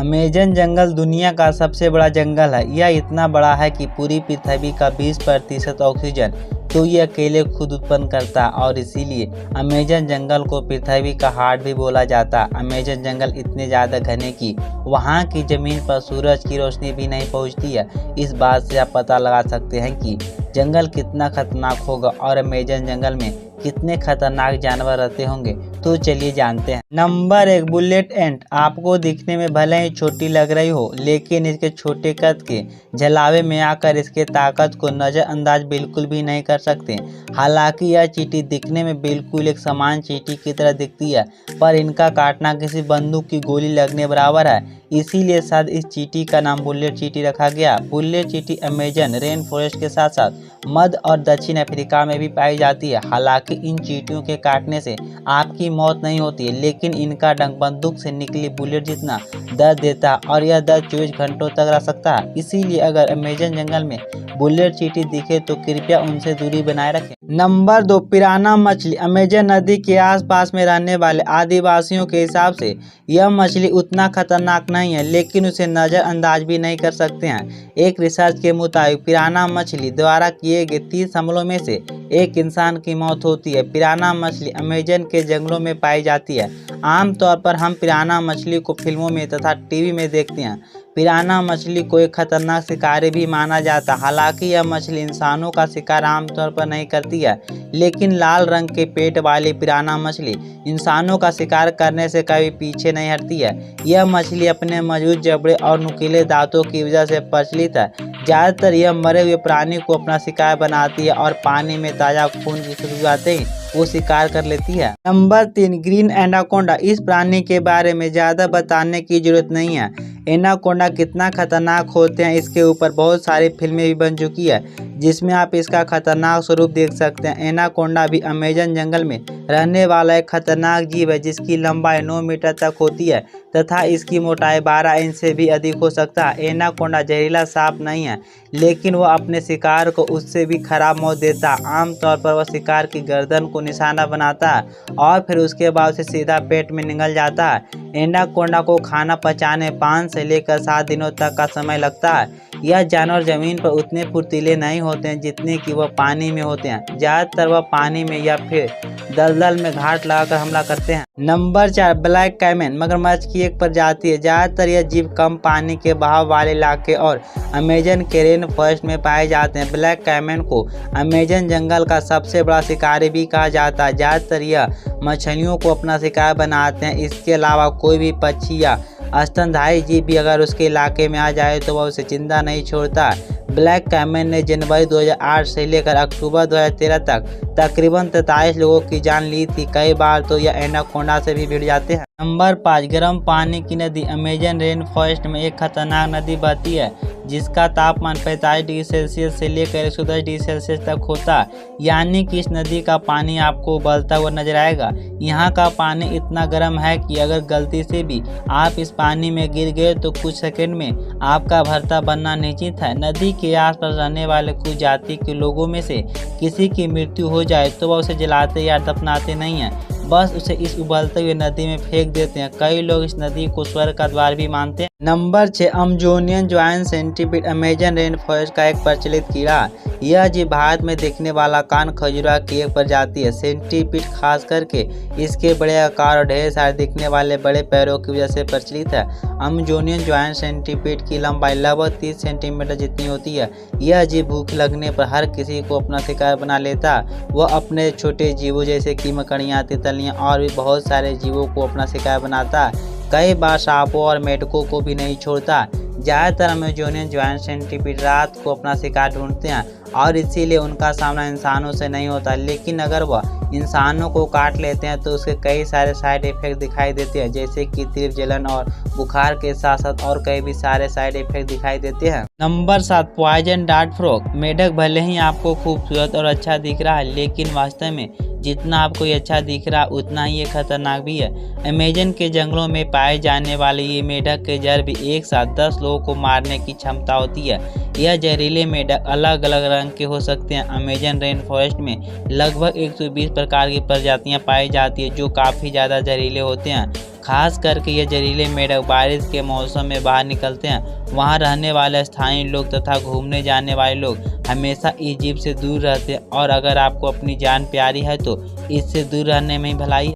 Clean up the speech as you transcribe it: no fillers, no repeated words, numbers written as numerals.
Amazon जंगल दुनिया का सबसे बड़ा जंगल है। यह इतना बड़ा है कि पूरी पृथ्वी का 20% ऑक्सीजन तो ये अकेले खुद उत्पन्न करता है और इसीलिए अमेज़न जंगल को पृथ्वी का हार्ट भी बोला जाता है। अमेज़न जंगल इतने ज़्यादा घने कि वहाँ की ज़मीन पर सूरज की रोशनी भी नहीं पहुँचती है। इस बात से आप पता लगा सकते हैं कि जंगल कितना खतरनाक होगा और अमेज़न जंगल में कितने खतरनाक जानवर रहते होंगे। तो चलिए जानते हैं। नंबर 1, बुलेट एंट। आपको दिखने में भले ही छोटी लग रही हो, लेकिन इसके छोटे कद के झलावे में आकर इसके ताकत को नज़रअंदाज बिल्कुल भी नहीं कर सकते। हालांकि यह चींटी दिखने में बिल्कुल एक सामान्य चींटी की तरह दिखती है, पर इनका काटना किसी बंदूक की गोली लगने बराबर है। इसीलिए शायद इस चींटी का नाम बुलेट चींटी रखा गया। बुलेट चींटी अमेज़न रेन फॉरेस्ट के साथ साथ मध्य और दक्षिण अफ्रीका में भी पाई जाती है। हालांकि इन चींटियों के काटने से आपकी मौत नहीं होती है, लेकिन इनका डंक बंदूक से निकली बुलेट जितना दर्द देता है और यह दर्द 24 घंटों तक रह सकता है। इसीलिए अगर अमेज़न जंगल में बुलेट चींटी दिखे तो कृपया उनसे दूरी बनाए रखें। नंबर 2, पिराना मछली। अमेज़न नदी के आसपास में रहने वाले आदिवासियों के हिसाब से यह मछली उतना खतरनाक नहीं है, लेकिन उसे नज़रअंदाज भी नहीं कर सकते हैं। एक रिसर्च के मुताबिक पिराना मछली द्वारा किए गए 30 हमलों में से एक इंसान की मौत होती है। पिराना मछली अमेज़न के जंगलों में पाई जाती है। आमतौर पर हम पिराना मछली को फिल्मों में तथा टीवी में देखते हैं। पिराना मछली को एक खतरनाक शिकारी भी माना जाता है। हालांकि यह मछली इंसानों का शिकार आमतौर पर नहीं करती है, लेकिन लाल रंग के पेट वाली पिराना मछली इंसानों का शिकार करने से कभी पीछे नहीं हटती है। यह मछली अपने मजबूत जबड़े और नुकीले दांतों की वजह से प्रचलित है। ज़्यादातर यह मरे हुए प्राणी को अपना शिकार बनाती है और पानी में ताज़ा खून की खुशबू आते ही वो शिकार कर लेती है। Number 3, green anaconda. इस प्राणी के बारे में ज़्यादा बताने की जरूरत नहीं है। एनाकोंडा कितना खतरनाक होते हैं इसके ऊपर बहुत सारी फिल्में भी बन चुकी है, जिसमें आप इसका खतरनाक स्वरूप देख सकते हैं। एनाकोंडा भी अमेज़न जंगल में रहने वाला एक खतरनाक जीव है, जिसकी लंबाई 9 मीटर तक होती है तथा इसकी मोटाई 12 इंच से भी अधिक हो सकता है। एनाकोंडा जहरीला सांप नहीं है, लेकिन वह अपने शिकार को उससे भी खराब मौत देता है। आमतौर पर वह शिकार की गर्दन को निशाना बनाता है और फिर उसके बाद उसे सीधा पेट में निगल जाता है। एनाकोंडा को खाना पचाने 5 से लेकर 7 दिनों तक का समय लगता है। यह जानवर जमीन पर उतने फुर्तीले नहीं होते हैं जितने कि वह पानी में होते हैं। ज़्यादातर वह पानी में या फिर दलदल में घाट लगाकर हमला करते हैं। Number 4, black caiman. मगरमच्छ की एक प्रजाति है। ज़्यादातर यह जीव कम पानी के बहाव वाले इलाके और अमेज़न के रेन फॉरेस्ट में पाए जाते हैं। ब्लैक कैमन को अमेज़न जंगल का सबसे बड़ा शिकारी भी कहा जाता है। ज़्यादातर यह मछलियों को अपना शिकार बनाते हैं। इसके अलावा कोई भी पक्षी या स्तनधारी जीव भी अगर उसके इलाके में आ जाए तो वह उसे जिंदा नहीं छोड़ता। ब्लैक कैमन ने जनवरी 2008 से लेकर अक्टूबर 2013 तक तकरीबन 43 लोगों की जान ली थी। कई बार तो यह एनाकोंडा से भी भिड़ जाते हैं। नंबर 5, गर्म पानी की नदी। अमेज़न रेन फॉरेस्ट में एक खतरनाक नदी बहती है, जिसका तापमान 45 डिग्री सेल्सियस से लेकर 110 डिग्री सेल्सियस तक होता है। यानी कि इस नदी का पानी आपको उबलता हुआ नजर आएगा। यहाँ का पानी इतना गर्म है कि अगर गलती से भी आप इस पानी में गिर गए तो कुछ सेकंड में आपका भरता बनना निश्चित है। नदी के आसपास रहने वाले कुछ जाति के लोगों में से किसी की मृत्यु हो जाए तो वह उसे जलाते या दफनाते नहीं हैं, बस उसे इस उबलते हुए नदी में फेंक देते हैं। कई लोग इस नदी को स्वर्ग का द्वार भी मानते हैं। Number 6, Amazonian joint centipede. Amazon rain forest का एक प्रचलित कीड़ा। यह जीव भारत में दिखने वाला कान खजुरा की एक प्रजाति है। सेंटीपीड खास करके इसके बड़े आकार और ढेर सारे दिखने वाले बड़े पैरों की वजह से प्रचलित है। अमेज़ोनियन जॉइंट सेंटीपीड की लंबाई लगभग 30 सेंटीमीटर जितनी होती है। यह जीव भूख लगने पर हर किसी को अपना शिकार बना लेता है। वह अपने छोटे जीवों जैसे कि मकड़ियाँ, तितलियाँ और भी बहुत सारे जीवों को अपना शिकार बनाता है। कई बार सांपों और मेंढकों को भी नहीं छोड़ता। ज़्यादातर अमेज़ोनियन जॉइंट सेंटीपीड रात को अपना शिकार ढूंढते हैं और इसीलिए उनका सामना इंसानों से नहीं होता। लेकिन अगर वह इंसानों को काट लेते हैं तो उसके कई सारे साइड इफेक्ट दिखाई देते हैं, जैसे कि तीव्र जलन और बुखार के साथ साथ और कई भी सारे साइड इफेक्ट दिखाई देते हैं। Number 7, poison dart frog. मेढक भले ही आपको खूबसूरत और अच्छा दिख रहा है, लेकिन वास्तव में जितना आपको ये अच्छा दिख रहा उतना ही ये खतरनाक भी है। अमेज़न के जंगलों में पाए जाने वाले ये मेढक के जहर भी एक साथ 10 लोगों को मारने की क्षमता होती है। यह जहरीले मेढक अलग अलग रंग के हो सकते हैं। अमेज़न रेन फॉरेस्ट में लगभग 120 प्रकार की प्रजातियां पाई जाती है, जो काफ़ी ज़्यादा जहरीले होते हैं। खास करके ये जहरीले मेंढक बारिश के मौसम में बाहर निकलते हैं। वहाँ रहने वाले स्थानीय लोग तथा घूमने जाने वाले लोग हमेशा इस जीव से दूर रहते हैं और अगर आपको अपनी जान प्यारी है तो इससे दूर रहने में ही भलाई है।